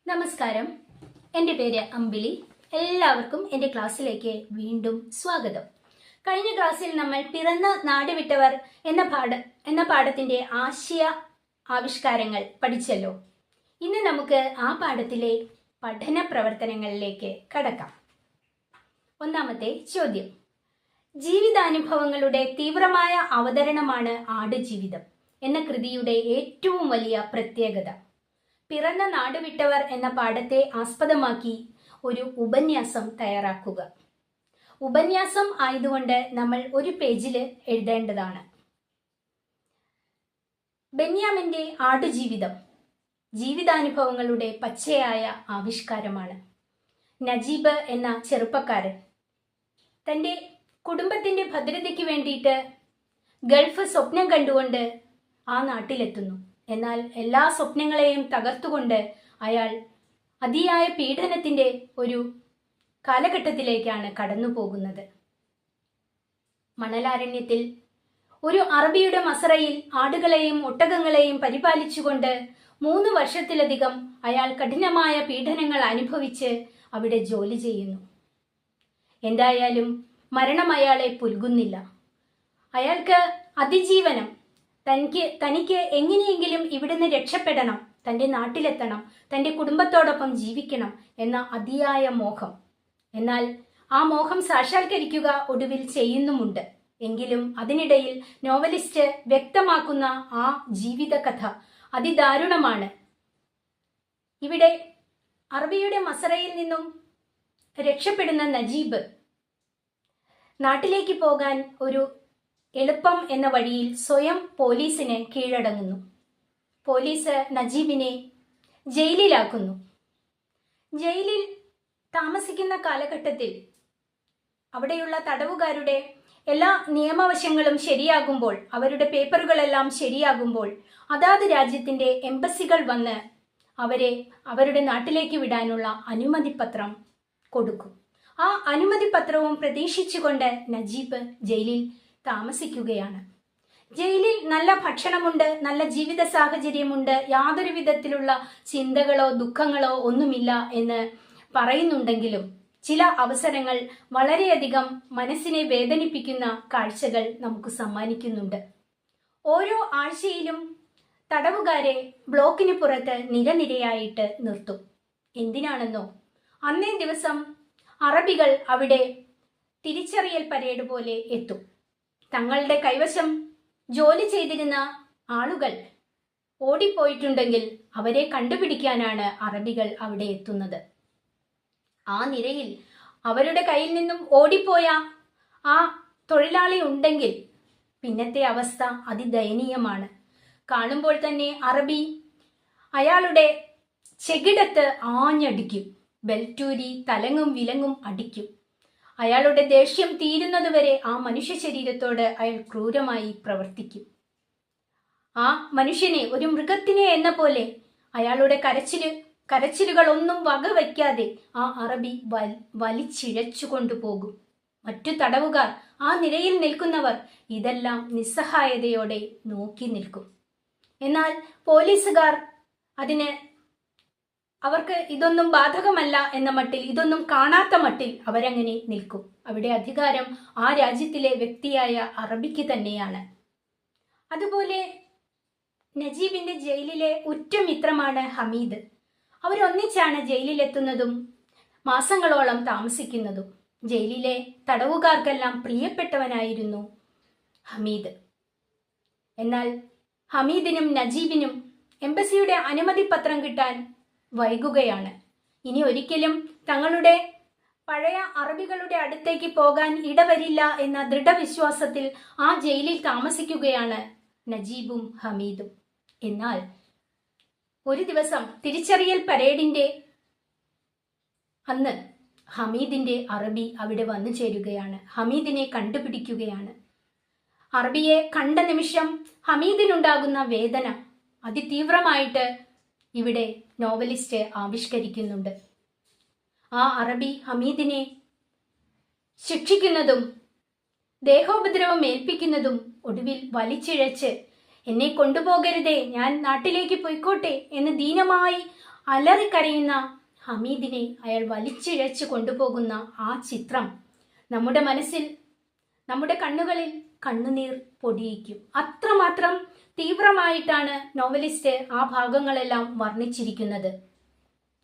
നമസ്കാരം, എൻ്റെ പേര് അമ്പിളി. എല്ലാവർക്കും എൻ്റെ ക്ലാസ്സിലേക്ക് വീണ്ടും സ്വാഗതം. കഴിഞ്ഞ ക്ലാസ്സിൽ നമ്മൾ പിറന്ന നാട് വിട്ടവർ എന്ന പാഠത്തിന്റെ ആശയ ആവിഷ്കാരങ്ങൾ പഠിച്ചല്ലോ. ഇന്ന് നമുക്ക് ആ പാഠത്തിലെ പഠന പ്രവർത്തനങ്ങളിലേക്ക് കടക്കാം. ഒന്നാമത്തെ ചോദ്യം: ജീവിതാനുഭവങ്ങളുടെ തീവ്രമായ അവതരണമാണ് ആടുജീവിതം എന്ന കൃതിയുടെ ഏറ്റവും വലിയ പ്രത്യേകത. പിറന്ന നാടുവിട്ടവർ എന്ന പാഠത്തെ ആസ്പദമാക്കി ഒരു ഉപന്യാസം തയ്യാറാക്കുക. ഉപന്യാസം ആയതുകൊണ്ട് നമ്മൾ ഒരു പേജിൽ എഴുതേണ്ടതാണ്. ബെന്യാമിന്റെ ആടുജീവിതം ജീവിതാനുഭവങ്ങളുടെ പച്ചയായ ആവിഷ്കാരമാണ്. നജീബ് എന്ന ചെറുപ്പക്കാരൻ തൻ്റെ കുടുംബത്തിന്റെ ഭദ്രതയ്ക്ക് വേണ്ടിയിട്ട് ഗൾഫ് സ്വപ്നം കണ്ടുകൊണ്ട് ആ നാട്ടിലെത്തുന്നു. എന്നാൽ എല്ലാ സ്വപ്നങ്ങളെയും തകർത്തുകൊണ്ട് അയാൾ അതിയായ പീഡനത്തിന്റെ ഒരു കാലഘട്ടത്തിലേക്കാണ് കടന്നു പോകുന്നത്. മണലാരണ്യത്തിൽ ഒരു അറബിയുടെ മസറയിൽ ആടുകളെയും ഒട്ടകങ്ങളെയും പരിപാലിച്ചുകൊണ്ട് 3 വർഷത്തിലധികം അയാൾ കഠിനമായ പീഡനങ്ങൾ അനുഭവിച്ച് അവിടെ ജോലി ചെയ്യുന്നു. എന്തായാലും മരണം അയാളെ പുൽകുന്നില്ല. അയാൾക്ക് അതിജീവനം, തനിക്ക് എങ്ങനെയെങ്കിലും ഇവിടുന്ന് രക്ഷപ്പെടണം, തൻ്റെ നാട്ടിലെത്തണം, തൻ്റെ കുടുംബത്തോടൊപ്പം ജീവിക്കണം എന്ന അതിയായ മോഹം. എന്നാൽ ആ മോഹം സാക്ഷാത്കരിക്കുക ഒടുവിൽ ചെയ്യുന്നുമുണ്ട്. എങ്കിലും അതിനിടയിൽ നോവലിസ്റ്റ് വ്യക്തമാക്കുന്ന ആ ജീവിതകഥ അതിദാരുണമാണ്. ഇവിടെ അറബിയുടെ മസറയിൽ നിന്നും രക്ഷപ്പെടുന്ന നജീബ് നാട്ടിലേക്ക് പോകാൻ ഒരു എളുപ്പം എന്ന വഴിയിൽ സ്വയം പോലീസിന് കീഴടങ്ങുന്നു. പോലീസ് നജീബിനെ ജയിലിലാക്കുന്നു. ജയിലിൽ താമസിക്കുന്ന കാലഘട്ടത്തിൽ അവിടെയുള്ള തടവുകാരുടെ എല്ലാ നിയമവശങ്ങളും ശരിയാകുമ്പോൾ, അവരുടെ പേപ്പറുകളെല്ലാം ശരിയാകുമ്പോൾ അതാത് രാജ്യത്തിന്റെ എംബസികൾ വന്ന് അവരെ അവരുടെ നാട്ടിലേക്ക് വിടാനുള്ള അനുമതിപത്രം കൊടുക്കും. ആ അനുമതിപത്രവും പ്രതീക്ഷിച്ചുകൊണ്ട് നജീബ് ജയിലിൽ താമസിക്കുകയാണ്. ജയിലിൽ നല്ല ഭക്ഷണമുണ്ട്, നല്ല ജീവിത സാഹചര്യമുണ്ട്, യാതൊരു വിധത്തിലുള്ള ചിന്തകളോ ദുഃഖങ്ങളോ ഒന്നുമില്ല എന്ന് പറയുന്നുണ്ടെങ്കിലും ചില അവസരങ്ങൾ വളരെയധികം മനസ്സിനെ വേദനിപ്പിക്കുന്ന കാഴ്ചകൾ നമുക്ക് സമ്മാനിക്കുന്നുണ്ട്. ഓരോ ആഴ്ചയിലും തടവുകാരെ ബ്ലോക്കിന് പുറത്ത് നിരനിരയായിട്ട് നിർത്തും. എന്തിനാണെന്നോ, അന്നേ ദിവസം അറബികൾ അവിടെ തിരിച്ചറിയൽ പരേഡ് പോലെ എത്തും. തങ്ങളുടെ കൈവശം ജോലി ചെയ്തിരുന്ന ആളുകൾ ഓടിപ്പോയിട്ടുണ്ടെങ്കിൽ അവരെ കണ്ടുപിടിക്കാനാണ് അറബികൾ അവിടെ എത്തുന്നത്. ആ നിരയിൽ അവരുടെ കയ്യിൽ നിന്നും ഓടിപ്പോയ ആ തൊഴിലാളി ഉണ്ടെങ്കിൽ പിന്നത്തെ അവസ്ഥ അതിദയനീയമാണ്. കാണുമ്പോൾ തന്നെ അറബി അയാളുടെ ചെകിടത്ത് ആഞ്ഞടിക്കും, ബെൽറ്റൂരി തലങ്ങും വിലങ്ങും അടിക്കും. അയാളുടെ ദേഷ്യം തീരുന്നതുവരെ ആ മനുഷ്യ ശരീരത്തോട് അയാൾ ക്രൂരമായി പ്രവർത്തിക്കും. ആ മനുഷ്യനെ, ഒരു മൃഗത്തിനെ എന്ന പോലെ അയാളുടെ കരച്ചിലുകളൊന്നും വകവയ്ക്കാതെ ആ അറബി വലിച്ചിഴച്ചു കൊണ്ടുപോകും. മറ്റു തടവുകാർ, ആ നിരയിൽ നിൽക്കുന്നവർ ഇതെല്ലാം നിസ്സഹായതയോടെ നോക്കി നിൽക്കും. എന്നാൽ പോലീസുകാർ അവർക്ക് ഇതൊന്നും ബാധകമല്ല എന്ന മട്ടിൽ, ഇതൊന്നും കാണാത്ത മട്ടിൽ അവരങ്ങനെ നിൽക്കും. അവിടെ അധികാരം ആ രാജ്യത്തിലെ വ്യക്തിയായ അറബിക്ക് തന്നെയാണ്. അതുപോലെ നജീബിന്റെ ജയിലിലെ ഉറ്റമിത്രമാണ് ഹമീദ്. അവരൊന്നിച്ചാണ് ജയിലിലെത്തുന്നതും മാസങ്ങളോളം താമസിക്കുന്നതും. ജയിലിലെ തടവുകാർക്കെല്ലാം പ്രിയപ്പെട്ടവനായിരുന്നു ഹമീദ്. എന്നാൽ ഹമീദിനും നജീബിനും എംബസിയുടെ അനുമതിപത്രം കിട്ടാൻ വൈകുകയാണ്. ഇനി ഒരിക്കലും തങ്ങളുടെ പഴയ അറബികളുടെ അടുത്തേക്ക് പോകാൻ ഇടവരില്ല എന്ന ദൃഢവിശ്വാസത്തിൽ ആ ജയിലിൽ താമസിക്കുകയാണ് നജീബും ഹമീദും. എന്നാൽ ഒരു ദിവസം തിരിച്ചറിയൽ പരേഡിന്റെ അന്ന് ഹമീദിന്റെ അറബി അവിടെ വന്നു ചേരുകയാണ്. ഹമീദിനെ കണ്ടുപിടിക്കുകയാണ്. അറബിയെ കണ്ട നിമിഷം ഹമീദിനുണ്ടാകുന്ന വേദന അതിതീവ്രമായിട്ട് ഇവിടെ നോവലിസ്റ്റ് ആവിഷ്കരിക്കുന്നുണ്ട്. ആ അറബി ഹമീദിനെ ശിക്ഷിക്കുന്നതും ദേഹോപദ്രവം ഏൽപ്പിക്കുന്നതും ഒടുവിൽ വലിച്ചിഴച്ച് എന്നെ കൊണ്ടുപോകരുതേ, ഞാൻ നാട്ടിലേക്ക് പോയിക്കോട്ടെ എന്ന് ദീനമായി അലറിക്കരയുന്ന ഹമീദിനെ അയാൾ വലിച്ചിഴച്ച് കൊണ്ടുപോകുന്ന ആ ചിത്രം നമ്മുടെ മനസ്സിൽ, നമ്മുടെ കണ്ണുകളിൽ കണ്ണുനീർ പൊടിയിക്കും. അത്രമാത്രം തീവ്രമായിട്ടാണ് നോവലിസ്റ്റ് ആ ഭാഗങ്ങളെല്ലാം വർണ്ണിച്ചിരിക്കുന്നത്.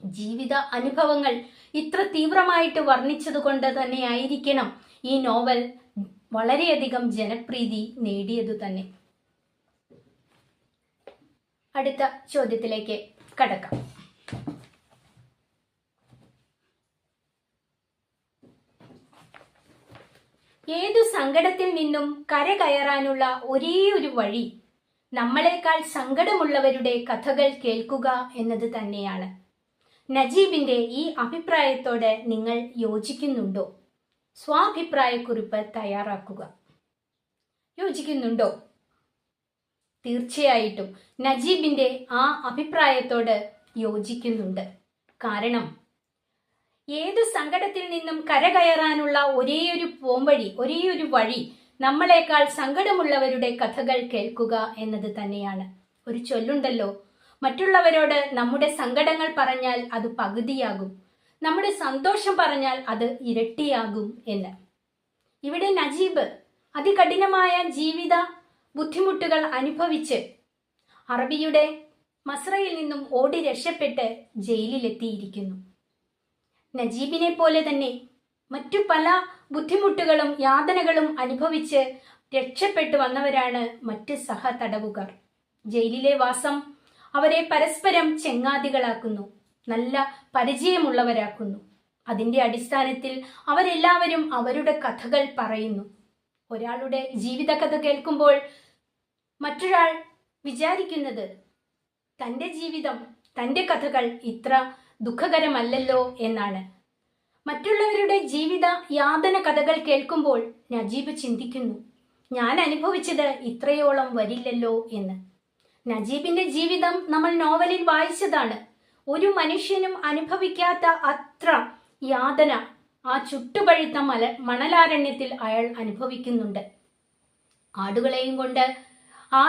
ജീവിത അനുഭവങ്ങൾ ഇത്ര തീവ്രമായിട്ട് വർണ്ണിച്ചതുകൊണ്ട് തന്നെയായിരിക്കണം ഈ നോവൽ വളരെയധികം ജനപ്രീതി നേടിയതു തന്നെ. അടുത്ത ചോദ്യത്തിലേക്ക് കടക്കാം. ഏതു സങ്കടത്തിൽ നിന്നും കരകയറാനുള്ള ഒരേ ഒരു വഴി നമ്മളെക്കാൾ സങ്കടമുള്ളവരുടെ കഥകൾ കേൾക്കുക എന്നത് തന്നെയാണ്. നജീബിന്റെ ഈ അഭിപ്രായത്തോട് നിങ്ങൾ യോജിക്കുന്നുണ്ടോ? സ്വാഭിപ്രായക്കുറിപ്പ് തയ്യാറാക്കുക. യോജിക്കുന്നുണ്ടോ? തീർച്ചയായിട്ടും നജീബിന്റെ ആ അഭിപ്രായത്തോട് യോജിക്കുന്നുണ്ട്. കാരണം ഏതു സങ്കടത്തിൽ നിന്നും കരകയറാനുള്ള ഒരേയൊരു പോംവഴി, ഒരേയൊരു വഴി നമ്മളെക്കാൾ സങ്കടമുള്ളവരുടെ കഥകൾ കേൾക്കുക എന്നത് തന്നെയാണ്. ഒരു ചൊല്ലുണ്ടല്ലോ, മറ്റുള്ളവരോട് നമ്മുടെ സങ്കടങ്ങൾ പറഞ്ഞാൽ അത് പകുതിയാകും, നമ്മുടെ സന്തോഷം പറഞ്ഞാൽ അത് ഇരട്ടിയാകും എന്ന്. ഇവിടെ നജീബ് അതികഠിനമായ ജീവിത ബുദ്ധിമുട്ടുകൾ അനുഭവിച്ച് അറബിയുടെ മസ്രയിൽ നിന്നും ഓടി രക്ഷപ്പെട്ട് ജയിലിലെത്തിയിരിക്കുന്നു. നജീബിനെ പോലെ തന്നെ മറ്റു പല ബുദ്ധിമുട്ടുകളും യാതനകളും അനുഭവിച്ച് രക്ഷപ്പെട്ടു വന്നവരാണ് മറ്റ് സഹ തടവുകാർ. ജയിലിലെ വാസം അവരെ പരസ്പരം ചെങ്ങാതികളാക്കുന്നു, നല്ല പരിചയമുള്ളവരാക്കുന്നു. അതിന്റെ അടിസ്ഥാനത്തിൽ അവരെല്ലാവരും അവരുടെ കഥകൾ പറയുന്നു. ഒരാളുടെ ജീവിതകഥ കേൾക്കുമ്പോൾ മറ്റൊരാൾ വിചാരിക്കുന്നത് തൻ്റെ ജീവിതം, തൻ്റെ കഥകൾ ഇത്ര ദുഃഖകരമല്ലല്ലോ എന്നാണ്. മറ്റുള്ളവരുടെ ജീവിത യാതന കഥകൾ കേൾക്കുമ്പോൾ നജീബ് ചിന്തിക്കുന്നു, ഞാൻ അനുഭവിച്ചത് ഇത്രയോളം വരില്ലല്ലോ എന്ന്. നജീബിന്റെ ജീവിതം നമ്മൾ നോവലിൽ വായിച്ചതാണ്. ഒരു മനുഷ്യനും അനുഭവിക്കാത്ത അത്ര യാതന ആ ചുട്ടുപഴുത്ത മണലാരണ്യത്തിൽ അയാൾ അനുഭവിക്കുന്നുണ്ട്. ആടുകളെയും കൊണ്ട് ആ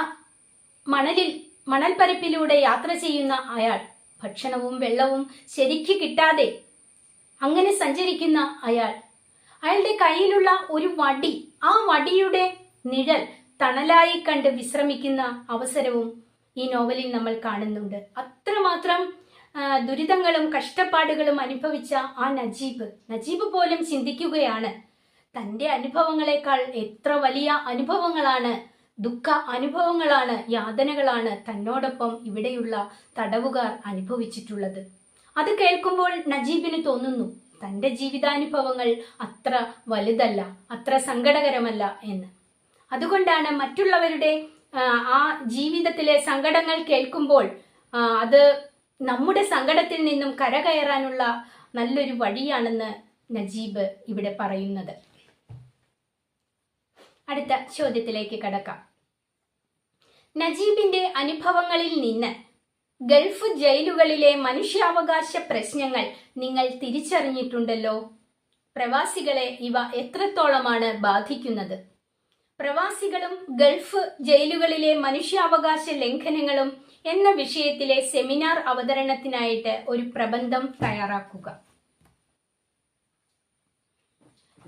മണൽപ്പരപ്പിലൂടെ യാത്ര ചെയ്യുന്ന അയാൾ ഭക്ഷണവും വെള്ളവും ശരിക്ക് കിട്ടാതെ അങ്ങനെ സഞ്ചരിക്കുന്ന അയാളുടെ കയ്യിലുള്ള ഒരു വടി, ആ വടിയുടെ നിഴൽ തണലായി കണ്ട് വിശ്രമിക്കുന്ന അവസരവും ഈ നോവലിൽ നമ്മൾ കാണുന്നുണ്ട്. അത്രമാത്രം ദുരിതങ്ങളും കഷ്ടപ്പാടുകളും അനുഭവിച്ച ആ നജീബ് പോലും ചിന്തിക്കുകയാണ്, തൻ്റെ അനുഭവങ്ങളെക്കാൾ എത്ര വലിയ അനുഭവങ്ങളാണ്, ദുഃഖ അനുഭവങ്ങളാണ്, യാതനകളാണ് തന്നോടൊപ്പം ഇവിടെയുള്ള തടവുകാർ അനുഭവിച്ചിട്ടുള്ളത്. അത് കേൾക്കുമ്പോൾ നജീബിന് തോന്നുന്നു തൻ്റെ ജീവിതാനുഭവങ്ങൾ അത്ര വലുതല്ല, അത്ര സങ്കടകരമല്ല എന്ന്. അതുകൊണ്ടാണ് മറ്റുള്ളവരുടെ ആ ജീവിതത്തിലെ സങ്കടങ്ങൾ കേൾക്കുമ്പോൾ അത് നമ്മുടെ സങ്കടത്തിൽ നിന്നും കരകയറാനുള്ള നല്ലൊരു വഴിയാണെന്ന് നജീബ് ഇവിടെ പറയുന്നത്. അടുത്ത ചോദ്യത്തിലേക്ക് കടക്കാം. നജീബിന്റെ അനുഭവങ്ങളിൽ നിന്ന് ഗൾഫ് ജയിലുകളിലെ മനുഷ്യാവകാശ പ്രശ്നങ്ങൾ നിങ്ങൾ തിരിച്ചറിഞ്ഞിട്ടുണ്ടല്ലോ. പ്രവാസികളെ ഇവ എത്രത്തോളമാണ് ബാധിക്കുന്നത്? പ്രവാസികളും ഗൾഫ് ജയിലുകളിലെ മനുഷ്യാവകാശ ലംഘനങ്ങളും എന്ന വിഷയത്തിലെ സെമിനാർ അവതരണത്തിനായിട്ട് ഒരു പ്രബന്ധം തയ്യാറാക്കുക.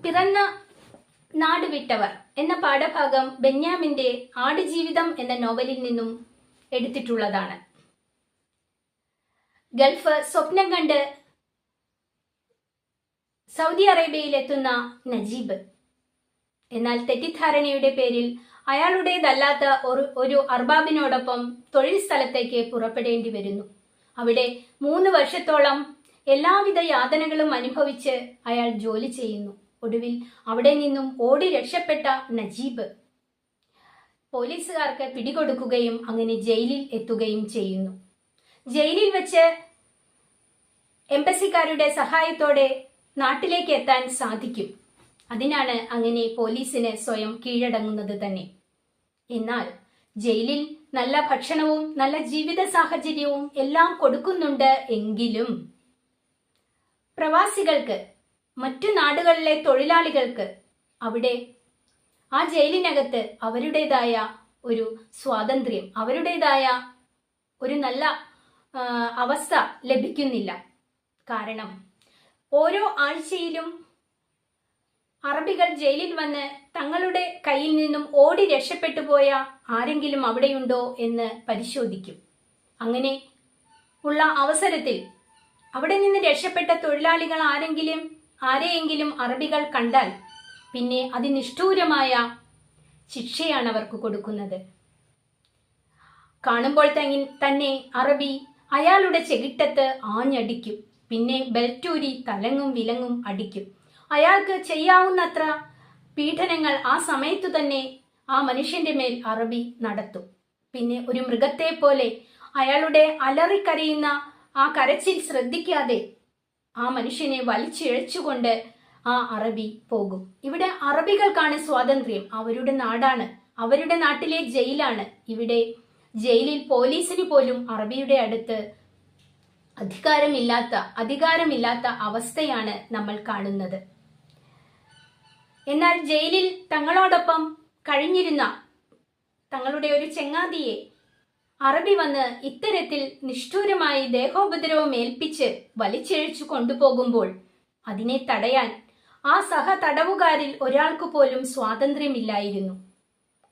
പിറന്ന നാട് വിട്ടവർ എന്ന പാഠഭാഗം ബെന്യാമിന്റെ ആടുജീവിതം എന്ന നോവലിൽ നിന്നും എടുത്തിട്ടുള്ളതാണ്. ഗൾഫ് സ്വപ്നം കണ്ട് സൗദി അറേബ്യയിലെത്തുന്ന നജീബ്, എന്നാൽ തെറ്റിദ്ധാരണയുടെ പേരിൽ അയാളുടേതല്ലാത്ത ഒരു അർബാബിനോടൊപ്പം തൊഴിൽ സ്ഥലത്തേക്ക് പുറപ്പെടേണ്ടി വരുന്നു. അവിടെ 3 വർഷത്തോളം എല്ലാവിധ യാതനകളും അനുഭവിച്ച് അയാൾ ജോലി ചെയ്യുന്നു. ഒടുവിൽ അവിടെ നിന്നും ഓടി രക്ഷപ്പെട്ട നജീബ് പോലീസുകാർക്ക് പിടികൊടുക്കുകയും അങ്ങനെ ജയിലിൽ എത്തുകയും ചെയ്യുന്നു. ജയിലിൽ വെച്ച് എംബസിക്കാരുടെ സഹായത്തോടെ നാട്ടിലേക്ക് എത്താൻ സാധിക്കും. അതിനാണ് അങ്ങനെ പോലീസിന് സ്വയം കീഴടങ്ങുന്നത് തന്നെ. എന്നാൽ ജയിലിൽ നല്ല ഭക്ഷണവും നല്ല ജീവിത സാഹചര്യവും എല്ലാം കൊടുക്കുന്നുണ്ട് എങ്കിലും പ്രവാസികൾക്ക്, മറ്റു നാടുകളിലെ തൊഴിലാളികൾക്ക് അവിടെ ആ ജയിലിനകത്ത് അവരുടേതായ ഒരു സ്വാതന്ത്ര്യം, അവരുടേതായ ഒരു നല്ല അവസ്ഥ ലഭിക്കുന്നില്ല. കാരണം ഓരോ ആഴ്ചയിലും അറബികൾ ജയിലിൽ വന്ന് തങ്ങളുടെ കയ്യിൽ നിന്നും ഓടി രക്ഷപ്പെട്ടു പോയ ആരെങ്കിലും അവിടെയുണ്ടോ എന്ന് പരിശോധിക്കും. അങ്ങനെ ഉള്ള അവസരത്തിൽ അവിടെ നിന്ന് രക്ഷപ്പെട്ട തൊഴിലാളികൾ ആരെയെങ്കിലും അറബികൾ കണ്ടാൽ പിന്നെ അതിനിഷ്ഠൂരമായ ശിക്ഷയാണ് അവർക്ക് കൊടുക്കുന്നത്. കാണുമ്പോൾ തന്നെ അറബി അയാളുടെ ചെകിട്ടത്ത് ആഞ്ഞടിക്കും. പിന്നെ ബെൽറ്റൂരി തലങ്ങും വിലങ്ങും അടിക്കും. അയാൾക്ക് ചെയ്യാവുന്നത്ര പീഡനങ്ങൾ ആ സമയത്തു തന്നെ ആ മനുഷ്യന്റെ മേൽ അറബി നടത്തും. പിന്നെ ഒരു മൃഗത്തെ പോലെ അയാളുടെ അലറിക്കരയുന്ന ആ കരച്ചിൽ ശ്രദ്ധിക്കാതെ ആ മനുഷ്യനെ വലിച്ചിഴച്ചുകൊണ്ട് ആ അറബി പോകും. ഇവിടെ അറബികൾക്കാണ് സ്വാതന്ത്ര്യം. അവരുടെ നാടാണ്, അവരുടെ നാട്ടിലെ ജയിലാണ്. ഇവിടെ ജയിലിൽ പോലീസിന് പോലും അറബിയുടെ അടുത്ത് അധികാരമില്ലാത്ത അവസ്ഥയാണ് നമ്മൾ കാണുന്നത്. എന്നാൽ ജയിലിൽ തങ്ങളോടൊപ്പം കഴിഞ്ഞിരുന്ന തങ്ങളുടെ ഒരു ചങ്ങാതിയെ അറബി വന്ന് ഇത്തരത്തിൽ നിഷ്ഠൂരമായി ദേഹോപദ്രവം ഏൽപ്പിച്ച് വലിച്ചിഴച്ചു കൊണ്ടുപോകുമ്പോൾ അതിനെ തടയാൻ ആ തടവുകാരിൽ ഒരാൾക്ക് പോലും സ്വാതന്ത്ര്യമില്ലായിരുന്നു.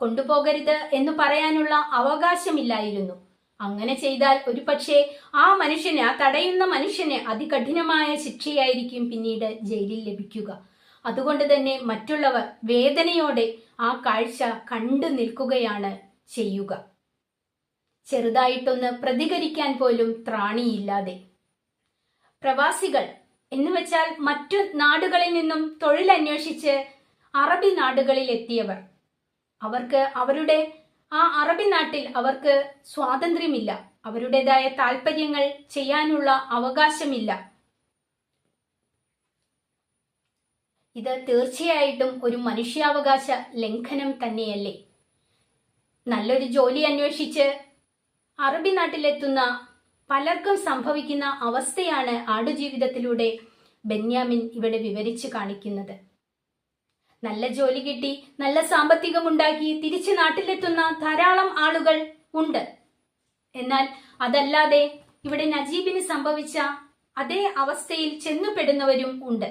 കൊണ്ടുപോകരുത് എന്ന് പറയാനുള്ള അവകാശമില്ലായിരുന്നു. അങ്ങനെ ചെയ്താൽ ഒരുപക്ഷെ ആ തടയുന്ന മനുഷ്യന് അതികഠിനമായ ശിക്ഷയായിരിക്കും പിന്നീട് ജയിലിൽ ലഭിക്കുക. അതുകൊണ്ട് തന്നെ മറ്റുള്ളവർ വേദനയോടെ ആ കാഴ്ച കണ്ടു നിൽക്കുകയാണ് ചെയ്യുക. ചെറുതായിട്ടൊന്ന് പ്രതികരിക്കാൻ പോലും ത്രാണിയില്ലാതെ. പ്രവാസികൾ എന്ന് വെച്ചാൽ മറ്റു നാടുകളിൽ നിന്നും തൊഴിലന്വേഷിച്ച് അറബി നാടുകളിൽ എത്തിയവർ, അവർക്ക് അവരുടെ ആ അറബി നാട്ടിൽ അവർക്ക് സ്വാതന്ത്ര്യമില്ല, അവരുടേതായ താല്പര്യങ്ങൾ ചെയ്യാനുള്ള അവകാശമില്ല. ഇത് തീർച്ചയായിട്ടും ഒരു മനുഷ്യാവകാശ ലംഘനം തന്നെയല്ലേ? നല്ലൊരു ജോലി അന്വേഷിച്ച് അറബി നാട്ടിലെത്തുന്ന പലർക്കും സംഭവിക്കുന്ന അവസ്ഥയാണ് ആടുജീവിതത്തിലൂടെ ബെന്യാമിൻ ഇവിടെ വിവരിച്ചു കാണിക്കുന്നത്. നല്ല ജോലി കിട്ടി, നല്ല സാമ്പത്തികമുണ്ടാക്കി തിരിച്ച് നാട്ടിലെത്തുന്ന ധാരാളം ആളുകൾ ഉണ്ട്. എന്നാൽ അതല്ലാതെ ഇവിടെ നജീബിന് സംഭവിച്ച അതേ അവസ്ഥയിൽ ചെന്നുപെടുന്നവരും ഉണ്ട്.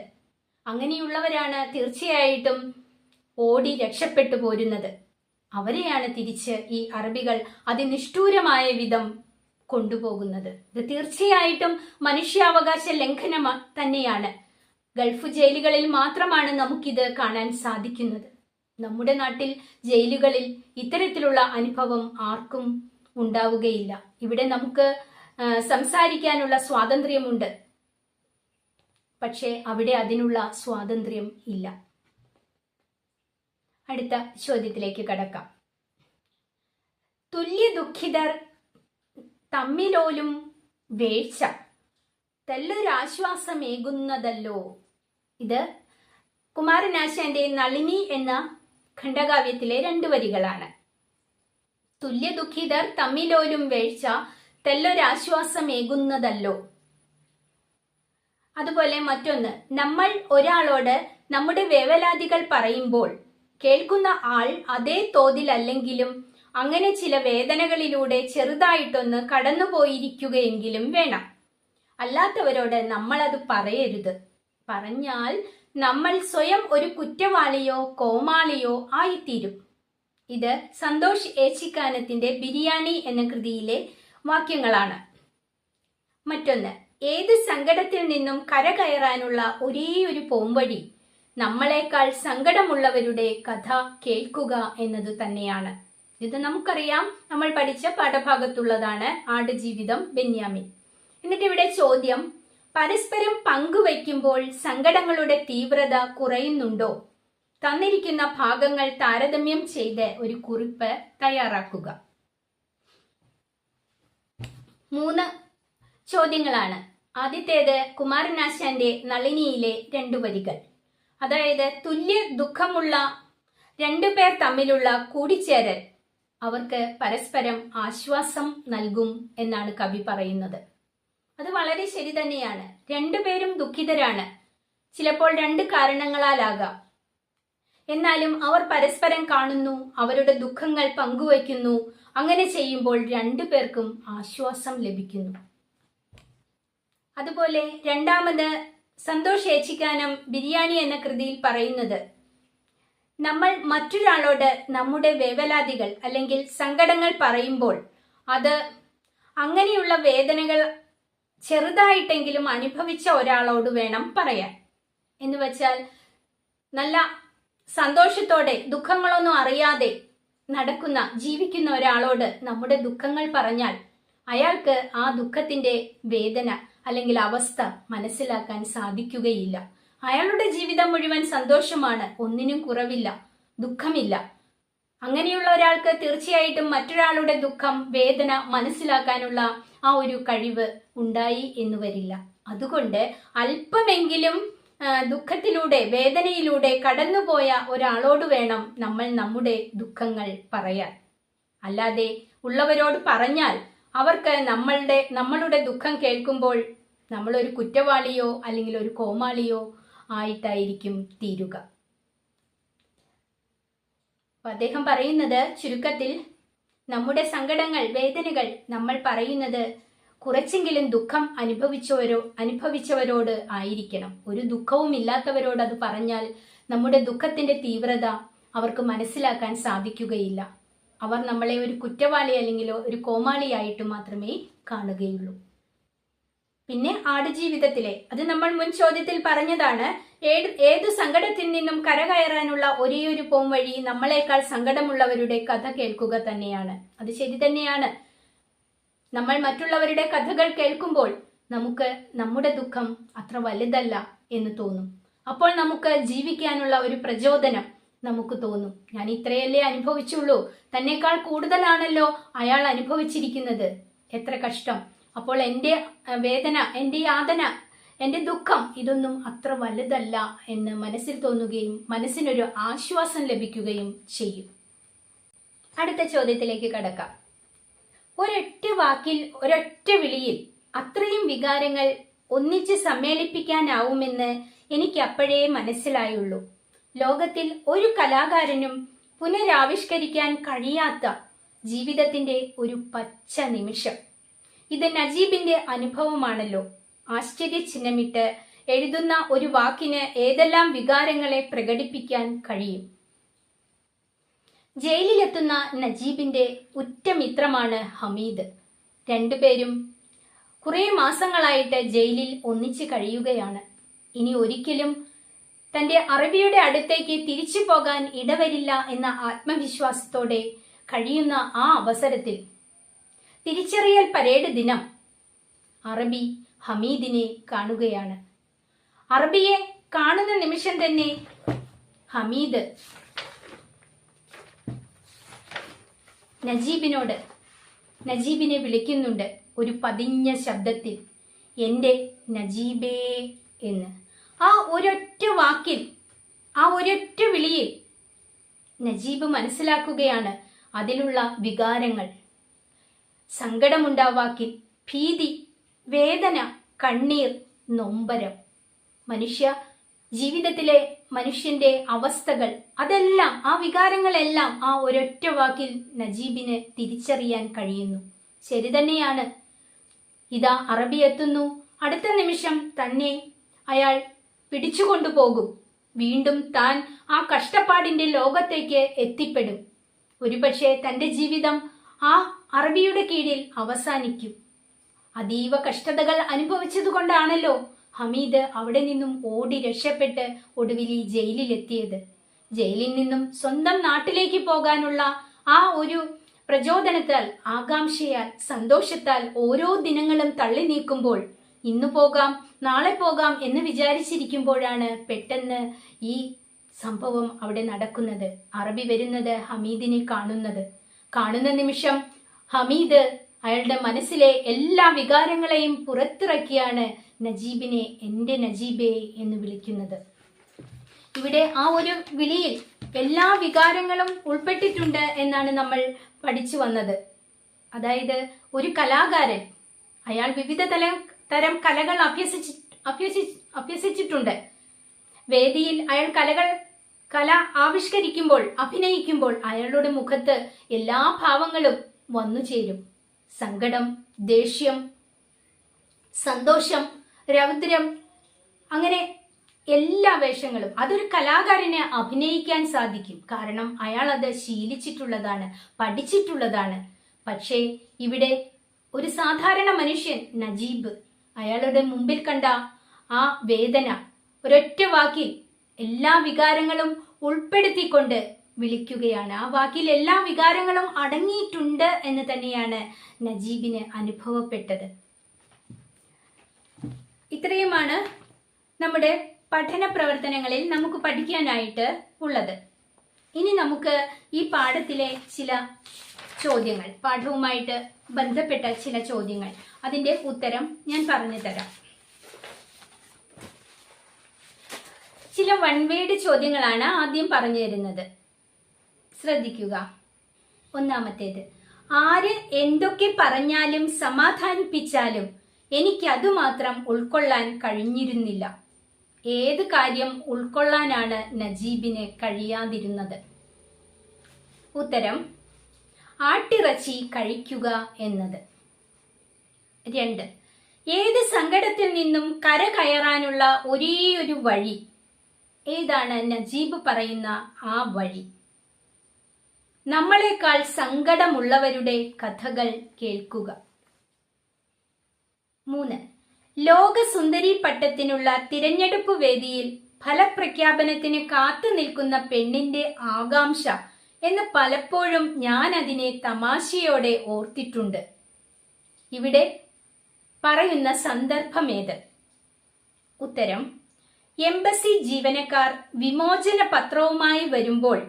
അങ്ങനെയുള്ളവരാണ് തീർച്ചയായിട്ടും ഓടി രക്ഷപ്പെട്ടു പോരുന്നത്. അവരെയാണ് തിരിച്ച് ഈ അറബികൾ അതിനിഷ്ഠൂരമായ വിധം കൊണ്ടുപോകുന്നത്. ഇത് തീർച്ചയായിട്ടും മനുഷ്യാവകാശ ലംഘനം തന്നെയാണ്. ഗൾഫ് ജയിലുകളിൽ മാത്രമാണ് നമുക്കിത് കാണാൻ സാധിക്കുന്നത്. നമ്മുടെ നാട്ടിൽ ജയിലുകളിൽ ഇത്തരത്തിലുള്ള അനുഭവം ആർക്കും ഉണ്ടാവുകയില്ല. ഇവിടെ നമുക്ക് സംസാരിക്കാനുള്ള സ്വാതന്ത്ര്യമുണ്ട്, പക്ഷേ അവിടെ അതിനുള്ള സ്വാതന്ത്ര്യം ഇല്ല. അടുത്ത ചോദ്യത്തിലേക്ക് കടക്കാം. തുല്യ ദുഃഖിതർ തമ്മിലോലും വേഴ്ച തെല്ലൊരാശ്വാസമേകുന്നതല്ലോ. ഇത് കുമാരനാശാന്റെ നളിനി എന്ന ഖണ്ഡകാവ്യത്തിലെ 2 വരികളാണ്. തുല്യ ദുഃഖിതർ തമ്മിലോലും വേഴ്ച തെല്ലൊരാശ്വാസമേകുന്നതല്ലോ. അതുപോലെ മറ്റൊന്ന്, നമ്മൾ ഒരാളോട് നമ്മുടെ വേവലാതികൾ പറയുമ്പോൾ കേൾക്കുന്ന ആൾ അതേ തോതിലല്ലെങ്കിലും അങ്ങനെ ചില വേദനകളിലൂടെ ചെറുതായിട്ടൊന്ന് കടന്നുപോയിരിക്കുകയെങ്കിലും വേണം. അല്ലാത്തവരോട് നമ്മൾ അത് പറയരുത്. പറഞ്ഞാൽ നമ്മൾ സ്വയം ഒരു കുറ്റവാളിയോ കോമാളിയോ ആയിത്തീരും. ഇത് സന്തോഷ് ഏച്ചിക്കാനത്തിന്റെ ബിരിയാണി എന്ന കൃതിയിലെ വാക്യങ്ങളാണ്. മറ്റൊന്ന്, ഏത് സങ്കടത്തിൽ നിന്നും കരകയറാനുള്ള ഒരേയൊരു പോംവഴി നമ്മളെക്കാൾ സങ്കടമുള്ളവരുടെ കഥ കേൾക്കുക എന്നത് തന്നെയാണ്. ഇത് നമുക്കറിയാം, നമ്മൾ പഠിച്ച പാഠഭാഗത്തുള്ളതാണ് ആടുജീവിതം ബെന്യാമിൻ. എന്നിട്ട് ഇവിടെ ചോദ്യം, പരസ്പരം പങ്കുവയ്ക്കുമ്പോൾ സങ്കടങ്ങളുടെ തീവ്രത കുറയുന്നുണ്ടോ? തന്നിരിക്കുന്ന ഭാഗങ്ങൾ താരതമ്യം ചെയ്ത് ഒരു കുറിപ്പ് തയ്യാറാക്കുക. 3 ചോദ്യങ്ങളാണ്. ആദ്യത്തേത് കുമാരനാശാന്റെ നളിനിയിലെ 2 വരികൾ. അതായത് തുല്യ ദുഃഖമുള്ള 2 പേർ തമ്മിലുള്ള കൂടിച്ചേരൽ അവർക്ക് പരസ്പരം ആശ്വാസം നൽകും എന്നാണ് കവി പറയുന്നത്. അത് വളരെ ശരി തന്നെയാണ്. 2 പേരും ദുഃഖിതരാണ്. ചിലപ്പോൾ 2 കാരണങ്ങളാലാകാം. എന്നാലും അവർ പരസ്പരം കാണുന്നു, അവരുടെ ദുഃഖങ്ങൾ പങ്കുവയ്ക്കുന്നു. അങ്ങനെ ചെയ്യുമ്പോൾ 2 പേർക്കും ആശ്വാസം ലഭിക്കുന്നു. അതുപോലെ രണ്ടാമത് സന്തോഷ് ഏച്ചിക്കാനം ബിരിയാണി എന്ന കൃതിയിൽ പറയുന്നത്, നമ്മൾ മറ്റൊരാളോട് നമ്മുടെ വേവലാതികൾ അല്ലെങ്കിൽ സങ്കടങ്ങൾ പറയുമ്പോൾ അത് അങ്ങനെയുള്ള വേദനകൾ ചെറുതായിട്ടെങ്കിലും അനുഭവിച്ച ഒരാളോട് വേണം പറയാൻ. എന്ന് വെച്ചാൽ നല്ല സന്തോഷത്തോടെ ദുഃഖങ്ങളൊന്നും അറിയാതെ നടക്കുന്ന ജീവിക്കുന്ന ഒരാളോട് നമ്മുടെ ദുഃഖങ്ങൾ പറഞ്ഞാൽ അയാൾക്ക് ആ ദുഃഖത്തിന്റെ വേദന അല്ലെങ്കിൽ അവസ്ഥ മനസ്സിലാക്കാൻ സാധിക്കുകയില്ല. അയാളുടെ ജീവിതം മുഴുവൻ സന്തോഷമാണ്, ഒന്നിനും കുറവില്ല, ദുഃഖമില്ല. അങ്ങനെയുള്ള ഒരാൾക്ക് തീർച്ചയായിട്ടും മറ്റൊരാളുടെ ദുഃഖം വേദന മനസ്സിലാക്കാനുള്ള ആ ഒരു കഴിവ് ഉണ്ടായി എന്ന് വരില്ല. അതുകൊണ്ട് അല്പമെങ്കിലും ദുഃഖത്തിലൂടെ വേദനയിലൂടെ കടന്നുപോയ ഒരാളോട് വേണം നമ്മൾ നമ്മുടെ ദുഃഖങ്ങൾ പറയാൻ. അല്ലാതെ ഉള്ളവരോട് പറഞ്ഞാൽ അവർക്ക് നമ്മളുടെ ദുഃഖം കേൾക്കുമ്പോൾ നമ്മളൊരു കുറ്റവാളിയോ അല്ലെങ്കിൽ ഒരു കോമാളിയോ ആയിട്ടായിരിക്കും തീരുക. അദ്ദേഹം പറയുന്നത് ചുരുക്കത്തിൽ, നമ്മുടെ വേദനകൾ നമ്മൾ പറയുന്നത് കുറച്ചെങ്കിലും ദുഃഖം അനുഭവിച്ചവരോട് ആയിരിക്കണം. ഒരു ദുഃഖവും ഇല്ലാത്തവരോട് അത് പറഞ്ഞാൽ നമ്മുടെ ദുഃഖത്തിന്റെ തീവ്രത അവർക്ക് മനസ്സിലാക്കാൻ സാധിക്കുകയില്ല. അവർ നമ്മളെ ഒരു കുറ്റവാളി അല്ലെങ്കിൽ ഒരു കോമാളിയായിട്ട് മാത്രമേ കാണുകയുള്ളൂ. പിന്നെ ആടുജീവിതത്തിലെ, അത് നമ്മൾ മുൻ ചോദ്യത്തിൽ പറഞ്ഞതാണ്, ഏതു സങ്കടത്തിൽ നിന്നും കരകയറാനുള്ള ഒരേയൊരു പോംവഴി നമ്മളെക്കാൾ സങ്കടമുള്ളവരുടെ കഥ കേൾക്കുക തന്നെയാണ്. അത് ശരി തന്നെയാണ്. നമ്മൾ മറ്റുള്ളവരുടെ കഥകൾ കേൾക്കുമ്പോൾ നമുക്ക് നമ്മുടെ ദുഃഖം അത്ര വലുതല്ല എന്ന് തോന്നും. അപ്പോൾ നമുക്ക് ജീവിക്കാനുള്ള ഒരു പ്രചോദനം നമുക്ക് തോന്നും. ഞാൻ ഇത്രയല്ലേ അനുഭവിച്ചുള്ളൂ, തന്നെക്കാൾ കൂടുതലാണല്ലോ അയാൾ അനുഭവിച്ചിരിക്കുന്നത്, എത്ര കഷ്ടം. അപ്പോൾ എൻ്റെ വേദന, എൻ്റെ യാതന, എൻ്റെ ദുഃഖം ഇതൊന്നും അത്ര വലുതല്ല എന്ന് മനസ്സിൽ തോന്നുകയും മനസ്സിനൊരു ആശ്വാസം ലഭിക്കുകയും ചെയ്യും. അടുത്ത ചോദ്യത്തിലേക്ക് കടക്കാം. ഒരൊറ്റ വാക്കിൽ, ഒരൊറ്റ വിളിയിൽ അത്രയും വികാരങ്ങൾ ഒന്നിച്ച് സമ്മേളിപ്പിക്കാനാവുമെന്ന് എനിക്ക് അപ്പോഴേ മനസ്സിലായുള്ളൂ. ലോകത്തിൽ ഒരു കലാകാരനും പുനരാവിഷ്കരിക്കാൻ കഴിയാത്ത ജീവിതത്തിന്റെ ഒരു പച്ച നിമിഷം. ഇത് നജീബിന്റെ അനുഭവമാണല്ലോ. ആശ്ചര്യചിഹ്നമിട്ട് എഴുതുന്ന ഒരു വാക്കിന് ഏതെല്ലാം വികാരങ്ങളെ പ്രകടിപ്പിക്കാൻ കഴിയും. ജയിലിലെത്തുന്ന നജീബിന്റെ ഉറ്റ മിത്രമാണ് ഹമീദ്. രണ്ടുപേരും കുറെ മാസങ്ങളായിട്ട് ജയിലിൽ ഒന്നിച്ച് കഴിയുകയാണ്. ഇനി ഒരിക്കലും തന്റെ അറബിയുടെ അടുത്തേക്ക് തിരിച്ചു പോകാൻ ഇടവരില്ല എന്ന ആത്മവിശ്വാസത്തോടെ കഴിയുന്ന ആ അവസരത്തിൽ തിരിച്ചറിയൽ പരേഡ് ദിനം അറബി ഹമീദിനെ കാണുകയാണ്. അറബിയെ കാണുന്ന നിമിഷം തന്നെ ഹമീദ് നജീബിനെ വിളിക്കുന്നുണ്ട് ഒരു പതിഞ്ഞ ശബ്ദത്തിൽ, എൻ്റെ നജീബേ എന്ന്. ആ ഒരൊറ്റ വാക്കിൽ, ആ ഒരൊറ്റ വിളിയിൽ നജീബ് മനസ്സിലാക്കുകയാണ് അതിലുള്ള വികാരങ്ങൾ. സങ്കടമുണ്ടാവാക്കിൽ, ഭീതി, വേദന, കണ്ണീർ, നൊമ്പരം, ജീവിതത്തിലെ മനുഷ്യന്റെ അവസ്ഥകൾ, അതെല്ലാം, ആ വികാരങ്ങളെല്ലാം ആ ഒരൊറ്റ വാക്കിൽ നജീബിന് തിരിച്ചറിയാൻ കഴിയുന്നു. ശരി തന്നെയാണ്. ഇതാ അറബി എത്തുന്നു. അടുത്ത നിമിഷം തന്നെ അയാൾ പിടിച്ചുകൊണ്ടുപോകും. വീണ്ടും താൻ ആ കഷ്ടപ്പാടിന്റെ ലോകത്തേക്ക് എത്തിപ്പെടും. ഒരുപക്ഷെ തന്റെ ജീവിതം ആ അറബിയുടെ കീഴിൽ അവസാനിക്കും. അതീവ കഷ്ടതകൾ അനുഭവിച്ചതുകൊണ്ടാണല്ലോ ഹമീദ് അവിടെ നിന്നും ഓടി രക്ഷപ്പെട്ട് ഒടുവിൽ ഈ ജയിലിലെത്തിയത്. ജയിലിൽ നിന്നും സ്വന്തം നാട്ടിലേക്ക് പോകാനുള്ള ആ ഒരു പ്രചോദനത്താൽ, ആകാംക്ഷയാൽ, സന്തോഷത്താൽ ഓരോ ദിനങ്ങളും തള്ളി നീക്കുമ്പോൾ, ഇന്നു പോകാം നാളെ പോകാം എന്ന് വിചാരിച്ചിരിക്കുമ്പോഴാണ് പെട്ടെന്ന് ഈ സംഭവം അവിടെ നടക്കുന്നത്. അറബി വരുന്നത്, ഹമീദിനെ കാണുന്ന നിമിഷം ഹമീദ് അയാളുടെ മനസ്സിലെ എല്ലാ വികാരങ്ങളെയും പുറത്തിറക്കിയാണ് നജീബിനെ എൻ്റെ നജീബേ എന്ന് വിളിക്കുന്നത്. ഇവിടെ ആ ഒരു വിളിയിൽ എല്ലാ വികാരങ്ങളും ഉൾപ്പെട്ടിട്ടുണ്ട് എന്നാണ് നമ്മൾ പഠിച്ചു വന്നത്. അതായത് ഒരു കലാകാരൻ, അയാൾ വിവിധ തരം കലകൾ അഭ്യസിച്ചിട്ടുണ്ട്. വേദിയിൽ അയാൾ കല ആവിഷ്കരിക്കുമ്പോൾ, അഭിനയിക്കുമ്പോൾ അയാളുടെ മുഖത്ത് എല്ലാ ഭാവങ്ങളും വന്നു ചേരും. സങ്കടം, ദേഷ്യം, സന്തോഷം, രൗദ്രം, അങ്ങനെ എല്ലാ വേഷങ്ങളും അതൊരു കലാകാരന് അഭിനയിക്കാൻ സാധിക്കും. കാരണം അയാൾ അത് ശീലിച്ചിട്ടുള്ളതാണ്, പഠിച്ചിട്ടുള്ളതാണ്. പക്ഷേ ഇവിടെ ഒരു സാധാരണ മനുഷ്യൻ നജീബ് അയാളുടെ മുമ്പിൽ കണ്ട ആ വേദന ഒരൊറ്റ വാക്കിൽ എല്ലാ വികാരങ്ങളും ഉൾപ്പെടുത്തിക്കൊണ്ട് വിളിക്കുകയാണ്. ആ വാക്കിൽ എല്ലാ വികാരങ്ങളും അടങ്ങിയിട്ടുണ്ട് എന്ന് തന്നെയാണ് നജീബിന് അനുഭവപ്പെട്ടത്. ഇത്രയുമാണ് നമ്മുടെ പഠന പ്രവർത്തനങ്ങളിൽ നമുക്ക് പഠിക്കാനായിട്ട് ഉള്ളത്. ഇനി നമുക്ക് ഈ പാഠത്തിലെ ചില ചോദ്യങ്ങൾ, പാഠവുമായിട്ട് ബന്ധപ്പെട്ട ചില ചോദ്യങ്ങൾ, അതിന്റെ ഉത്തരം ഞാൻ പറഞ്ഞു തരാം. ചില വൺ വേഡ് ചോദ്യങ്ങളാണ് ആദ്യം പറഞ്ഞു തരുന്നത്. ശ്രദ്ധിക്കുക. ഒന്നാമത്തേത്, ആര് എന്തൊക്കെ പറഞ്ഞാലും സമാധാനിപ്പിച്ചാലും എനിക്ക് അതുമാത്രം ഉൾക്കൊള്ളാൻ കഴിഞ്ഞിരുന്നില്ല. ഏത് കാര്യം ഉൾക്കൊള്ളാനാണ് നജീബിന് കഴിയാതിരുന്നത്? ഉത്തരം, ആട്ടിറച്ചി കഴിക്കുക എന്നത്. 2, ഏത് സങ്കടത്തിൽ നിന്നും കര കയറാനുള്ള ഒരേയൊരു വഴി? ഏതാണ് നജീബ് പറയുന്ന ആ വഴി? നമ്മളെക്കാൾ സങ്കടമുള്ളവരുടെ കഥകൾ കേൾക്കുക. 3, ലോക സുന്ദരി പട്ടത്തിനുള്ള തിരഞ്ഞെടുപ്പ് വേദിയിൽ ഫലപ്രഖ്യാപനത്തിന് കാത്തു നിൽക്കുന്ന പെണ്ണിന്റെ ആകാംക്ഷ എന്ന് പലപ്പോഴും ഞാൻ അതിനെ തമാശയോടെ ഓർത്തിട്ടുണ്ട്. ഇവിടെ പറയുന്ന സന്ദർഭമേത്? ഉത്തരം, എംബസി ജീവനക്കാർ വിമോചന പത്രവുമായി വരുമ്പോൾ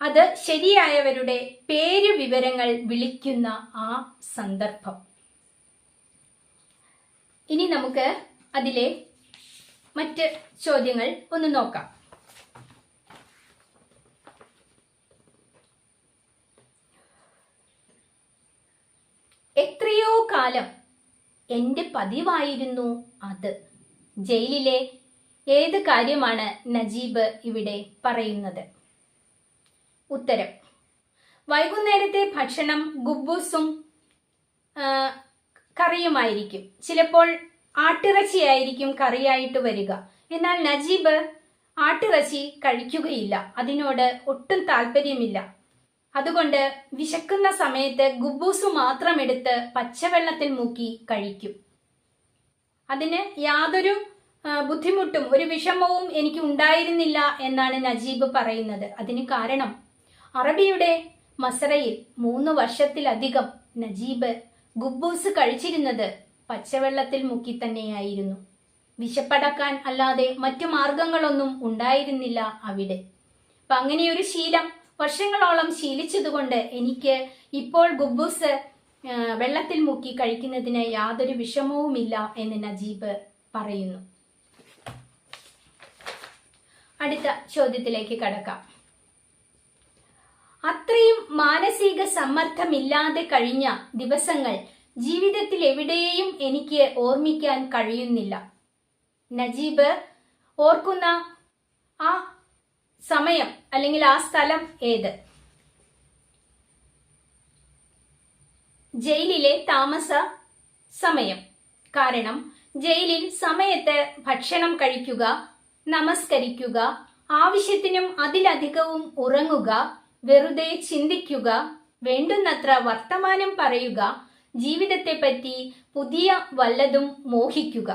അത് ശരിയായവരുടെ പേര് വിവരങ്ങൾ വിളിക്കുന്ന ആ സന്ദർഭം. ഇനി നമുക്ക് അതിലെ മറ്റ് ചോദ്യങ്ങൾ ഒന്ന് നോക്കാം. എത്രയോ കാലം എന്റെ പതിവായിരുന്നു അത്. ജയിലിലെ ഏത് കാര്യമാണ് നജീബ് ഇവിടെ പറയുന്നത്? ഉത്തരം, വൈകുന്നേരത്തെ ഭക്ഷണം ഗുബൂസും കറിയുമായിരിക്കും. ചിലപ്പോൾ ആട്ടിറച്ചിയായിരിക്കും കറിയായിട്ട് വരിക. എന്നാൽ നജീബ് ആട്ടിറച്ചി കഴിക്കുകയില്ല, അതിനോട് ഒട്ടും താല്പര്യമില്ല. അതുകൊണ്ട് വിശക്കുന്ന സമയത്ത് ഗുബൂസ് മാത്രം എടുത്ത് പച്ചവെള്ളത്തിൽ മുക്കി കഴിക്കും. അതിന് യാതൊരു ബുദ്ധിമുട്ടും ഒരു വിഷമവും എനിക്ക് ഉണ്ടായിരുന്നില്ല എന്നാണ് നജീബ് പറയുന്നത്. അതിന് കാരണം അറബിയുടെ മസറയിൽ 3 വർഷത്തിലധികം നജീബ് ഗുബൂസ് കഴിച്ചിരുന്നത് പച്ചവെള്ളത്തിൽ മുക്കി തന്നെയായിരുന്നു. വിശപ്പടക്കാൻ അല്ലാതെ മറ്റു മാർഗങ്ങളൊന്നും ഉണ്ടായിരുന്നില്ല അവിടെ. അപ്പൊ അങ്ങനെയൊരു ശീലം വർഷങ്ങളോളം ശീലിച്ചതുകൊണ്ട് എനിക്ക് ഇപ്പോൾ ഗുബൂസ് വെള്ളത്തിൽ മുക്കി കഴിക്കുന്നതിന് യാതൊരു വിഷമവുമില്ല എന്ന് നജീബ് പറയുന്നു. അടുത്ത ചോദ്യത്തിലേക്ക് കടക്കാം. അത്രയും മാനസിക സമ്മർദ്ദമില്ലാതെ കഴിഞ്ഞ ദിവസങ്ങൾ ജീവിതത്തിൽ എവിടെയും എനിക്ക് ഓർമ്മിക്കാൻ കഴിയുന്നില്ല. നജീബ് ഓർക്കുന്ന ആ സമയം അല്ലെങ്കിൽ ആ സ്ഥലം ഏത്? ജയിലിലെ താമസ സമയം. കാരണം ജയിലിൽ സമയത്ത് ഭക്ഷണം കഴിക്കുക, നമസ്കരിക്കുക, ആവശ്യത്തിനും അതിലധികവും ഉറങ്ങുക, വെറുതെ ചിന്തിക്കുക, വേണ്ടുന്നത്ര വർത്തമാനം പറയുക, ജീവിതത്തെപ്പറ്റി പുതിയ വല്ലതും മോഹിക്കുക,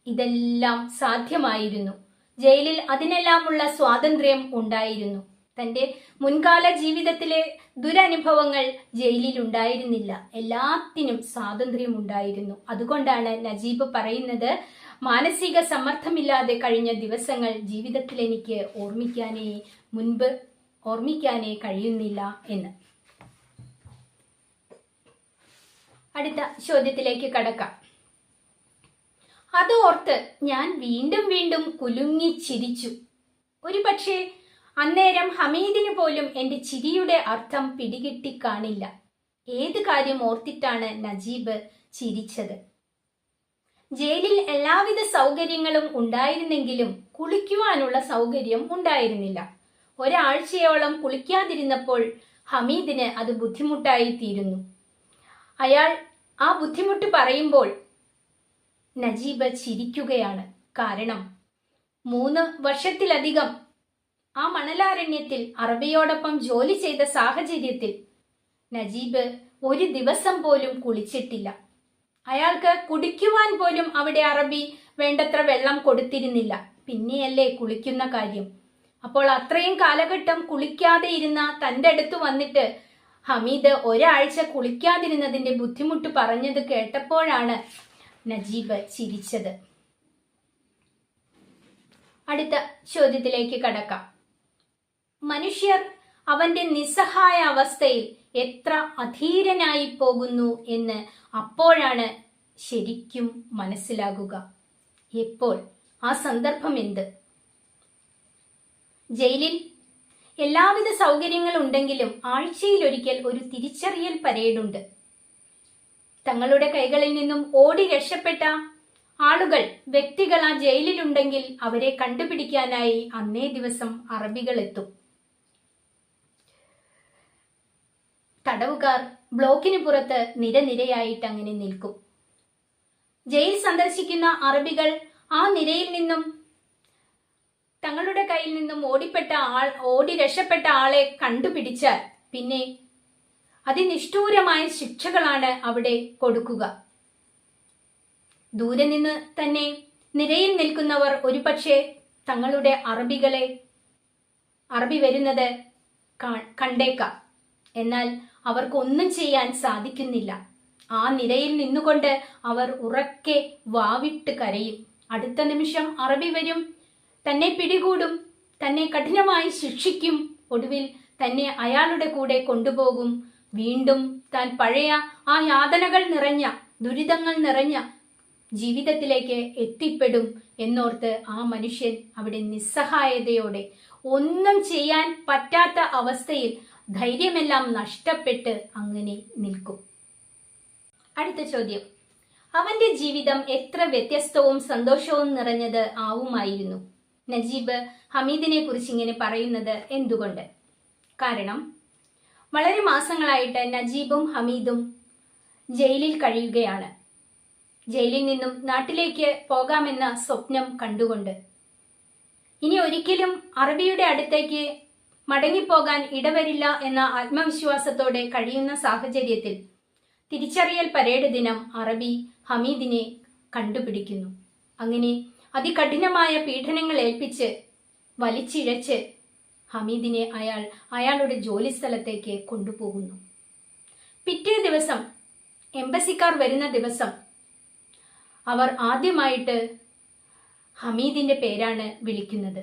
ഇതെല്ലാം സാധ്യമായിരുന്നു. ജയിലിൽ അതിനെല്ലാമുള്ള സ്വാതന്ത്ര്യം ഉണ്ടായിരുന്നു. തന്റെ മുൻകാല ജീവിതത്തിലെ ദുരനുഭവങ്ങൾ ജയിലിൽ ഉണ്ടായിരുന്നില്ല. എല്ലാത്തിനും സ്വാതന്ത്ര്യം ഉണ്ടായിരുന്നു. അതുകൊണ്ടാണ് നജീബ് പറയുന്നത്, മാനസിക സമ്മർദ്ദമില്ലാതെ കഴിഞ്ഞ ദിവസങ്ങൾ ജീവിതത്തിൽ എനിക്ക് ഓർമ്മിക്കാനേ കഴിയുന്നില്ല എന്ന്. അടുത്ത ചോദ്യത്തിലേക്ക് കടക്കാം. അതോർത്ത് ഞാൻ വീണ്ടും വീണ്ടും കുലുങ്ങി ചിരിച്ചു. ഒരു പക്ഷേ അന്നേരം ഹമീദിന് പോലും എന്റെ ചിരിയുടെ അർത്ഥം പിടികിട്ടി കാണില്ല. ഏത് കാര്യം ഓർത്തിട്ടാണ് നജീബ് ചിരിച്ചത്? ജയിലിൽ എല്ലാവിധ സൗകര്യങ്ങളും ഉണ്ടായിരുന്നെങ്കിലും കുളിക്കുവാനുള്ള സൗകര്യം ഉണ്ടായിരുന്നില്ല. ഒരാഴ്ചയോളം കുളിക്കാതിരുന്നപ്പോൾ ഹമീദിന് അത് ബുദ്ധിമുട്ടായി തീരുന്നു. അയാൾ ആ ബുദ്ധിമുട്ട് പറയുമ്പോൾ നജീബ് ചിരിക്കുകയാണ്. കാരണം 3 വർഷത്തിലധികം ആ മണലാരണ്യത്തിൽ അറബിയോടൊപ്പം ജോലി ചെയ്ത സാഹചര്യത്തിൽ നജീബ് ഒരു ദിവസം പോലും കുളിച്ചിട്ടില്ല. അയാൾക്ക് കുടിക്കുവാൻ പോലും അവിടെ അറബി വേണ്ടത്ര വെള്ളം കൊടുത്തിരുന്നില്ല. പിന്നെയല്ലേ കുളിക്കുന്ന കാര്യം. അപ്പോൾ അത്രയും കാലഘട്ടം കുളിക്കാതെ ഇരുന്ന തൻ്റെ അടുത്ത് വന്നിട്ട് ഹമീദ് ഒരാഴ്ച കുളിക്കാതിരുന്നതിന്റെ ബുദ്ധിമുട്ട് പറഞ്ഞത് കേട്ടപ്പോഴാണ് നജീബ് ചിരിച്ചത്. അടുത്ത ചോദ്യത്തിലേക്ക് കടക്കാം. മനുഷ്യർ അവന്റെ നിസ്സഹായ അവസ്ഥയിൽ എത്ര അധീരനായി പോകുന്നു എന്ന് അപ്പോഴാണ് ശരിക്കും മനസ്സിലാകുക. എപ്പോൾ? ആ സന്ദർഭം എന്ത്? ജയിലിൽ എല്ലാവിധ സൗകര്യങ്ങളുണ്ടെങ്കിലും ആഴ്ചയിലൊരിക്കൽ ഒരു തിരിച്ചറിയൽ പരേഡുണ്ട്. തങ്ങളുടെ കൈകളിൽ നിന്നും ഓടി രക്ഷപ്പെട്ട ആളുകൾ, വ്യക്തികൾ ആ ജയിലിലുണ്ടെങ്കിൽ അവരെ കണ്ടുപിടിക്കാനായി അന്നേ ദിവസം അറബികൾ എത്തും. തടവുകാർ ബ്ലോക്കിന് പുറത്ത് നിരനിരയായിട്ട് അങ്ങനെ നിൽക്കും. ജയിൽ സന്ദർശിക്കുന്ന അറബികൾ ആ നിരയിൽ നിന്നും തങ്ങളുടെ കയ്യിൽ നിന്നും ഓടി രക്ഷപ്പെട്ട ആളെ കണ്ടുപിടിച്ചാൽ പിന്നെ അതിനിഷ്ഠൂരമായ ശിക്ഷകളാണ് അവിടെ കൊടുക്കുക. ദൂരെ നിന്ന് തന്നെ നിരയിൽ നിൽക്കുന്നവർ ഒരുപക്ഷെ തങ്ങളുടെ അറബി വരുന്നത് കണ്ടേക്കാം. എന്നാൽ അവർക്കൊന്നും ചെയ്യാൻ സാധിക്കുന്നില്ല. ആ നിരയിൽ നിന്നുകൊണ്ട് അവർ ഉറക്കെ വാവിട്ട് കരയും. അടുത്ത നിമിഷം അറബി വരും, തന്നെ പിടികൂടും, തന്നെ കഠിനമായി ശിക്ഷിക്കും. ഒടുവിൽ തന്നെ അയാളുടെ കൂടെ കൊണ്ടുപോകും. വീണ്ടും താൻ പഴയ ആ യാതനകൾ നിറഞ്ഞ, ദുരിതങ്ങൾ നിറഞ്ഞ ജീവിതത്തിലേക്ക് എത്തിപ്പെടും എന്നോർത്ത് ആ മനുഷ്യൻ അവിടെ നിസ്സഹായതയോടെ, ഒന്നും ചെയ്യാൻ പറ്റാത്ത അവസ്ഥയിൽ ധൈര്യമെല്ലാം നഷ്ടപ്പെട്ട് അങ്ങനെ നിൽക്കും. അടുത്ത ചോദ്യം. അവന്റെ ജീവിതം എത്ര വ്യത്യസ്തവും സന്തോഷവും നിറഞ്ഞത് ആവുമായിരുന്നു? നജീബ് ഹമീദിനെ കുറിച്ച് ഇങ്ങനെ പറയുന്നത് എന്തുകൊണ്ട്? കാരണം വളരെ മാസങ്ങളായിട്ട് നജീബും ഹമീദും ജയിലിൽ കഴിയുകയാണ്. ജയിലിൽ നിന്നും നാട്ടിലേക്ക് പോകാമെന്ന സ്വപ്നം കണ്ടുകൊണ്ട്, ഇനി ഒരിക്കലും അറബിയുടെ അടുത്തേക്ക് മടങ്ങിപ്പോകാൻ ഇടവരില്ല എന്ന ആത്മവിശ്വാസത്തോടെ കഴിയുന്ന സാഹചര്യത്തിൽ തിരിച്ചറിയൽ പരേഡ് ദിനം അറബി ഹമീദിനെ കണ്ടുപിടിക്കുന്നു. അങ്ങനെ അതികഠിനമായ പീഡനങ്ങൾ ഏൽപ്പിച്ച് വലിച്ചിഴച്ച് ഹമീദിനെ അയാളുടെ ജോലി സ്ഥലത്തേക്ക് കൊണ്ടുപോകുന്നു. പിറ്റേ ദിവസം എംബസിക്കാർ വരുന്ന ദിവസം അവർ ആദ്യമായിട്ട് ഹമീദിന്റെ പേരാണ് വിളിക്കുന്നത്.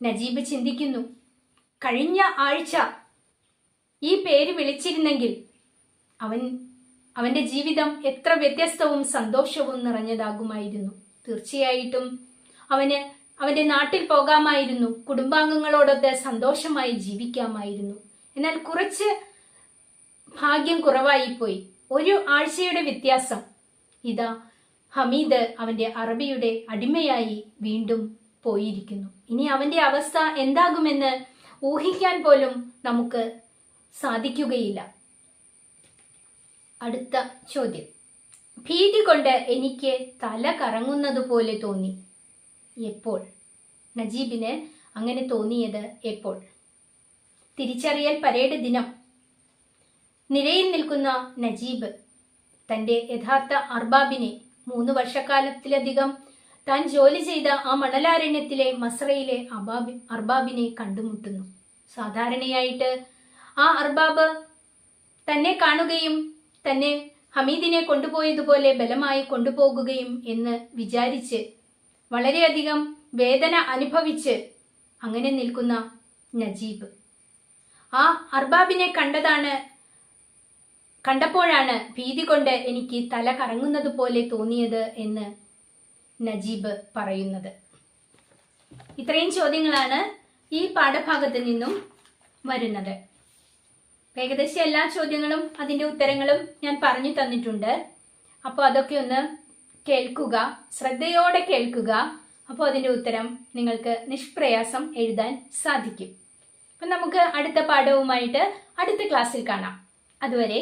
നജീബ് ചിന്തിക്കുന്നു, കഴിഞ്ഞ ആഴ്ച ഈ പേര് വിളിച്ചിരുന്നെങ്കിൽ അവന്റെ ജീവിതം എത്ര വ്യത്യസ്തവും സന്തോഷവും നിറഞ്ഞതാകുമായിരുന്നു. തീർച്ചയായിട്ടും അവന്റെ നാട്ടിൽ പോകാമായിരുന്നു, കുടുംബാംഗങ്ങളോടൊത്ത് സന്തോഷമായി ജീവിക്കാമായിരുന്നു. എന്നാൽ കുറച്ച് ഭാഗ്യം കുറവായിപ്പോയി. ഒരു ആഴ്ചയുടെ വ്യത്യാസം. ഇതാ ഹമീദ് അവന്റെ അറബിയുടെ അടിമയായി വീണ്ടും പോയിരിക്കുന്നു. ഇനി അവന്റെ അവസ്ഥ എന്താകുമെന്ന് ഊഹിക്കാൻ പോലും നമുക്ക് സാധിക്കുകയില്ല. അടുത്ത ചോദ്യം. ഭീതി കൊണ്ട് എനിക്ക് തല കറങ്ങുന്നതുപോലെ തോന്നി. എപ്പോൾ? നജീബിന് അങ്ങനെ തോന്നിയത് എപ്പോൾ? തിരിച്ചറിയൽ പരേഡ് ദിനം. നിരയിൽ നിൽക്കുന്ന നജീബ് തന്റെ യഥാർത്ഥ അർബാബിനെ, 3 വർഷക്കാലത്തിലധികം താൻ ജോലി ചെയ്ത ആ മണലാരണ്യത്തിലെ മസ്രയിലെ അർബാബിനെ കണ്ടുമുട്ടുന്നു. സാധാരണയായിട്ട് ആ അർബാബ് തന്നെ കാണുകയും തന്നെ ഹമീദിനെ കൊണ്ടുപോയതുപോലെ ബലമായി കൊണ്ടുപോകുകയും എന്ന് വിചാരിച്ച് വളരെയധികം വേദന അനുഭവിച്ച് അങ്ങനെ നിൽക്കുന്ന നജീബ് ആ അർബാബിനെ കണ്ടപ്പോഴാണ് ഭീതി കൊണ്ട് എനിക്ക് തല കറങ്ങുന്നത് പോലെ തോന്നിയത് എന്ന് നജീബ് പറയുന്നത്. ഇത്രയും ചോദ്യങ്ങളാണ് ഈ പാഠഭാഗത്ത് നിന്നും വരുന്നത്. ഏകദേശം എല്ലാ ചോദ്യങ്ങളും അതിന്റെ ഉത്തരങ്ങളും ഞാൻ പറഞ്ഞു തന്നിട്ടുണ്ട്. അപ്പോൾ അതൊക്കെ ഒന്ന് കേൾക്കുക, ശ്രദ്ധയോടെ കേൾക്കുക. അപ്പോൾ അതിന്റെ ഉത്തരം നിങ്ങൾക്ക് നിഷ്പ്രയാസം എഴുതാൻ സാധിക്കും. അപ്പം നമുക്ക് അടുത്ത പാഠവുമായിട്ട് അടുത്ത ക്ലാസ്സിൽ കാണാം. അതുവരെ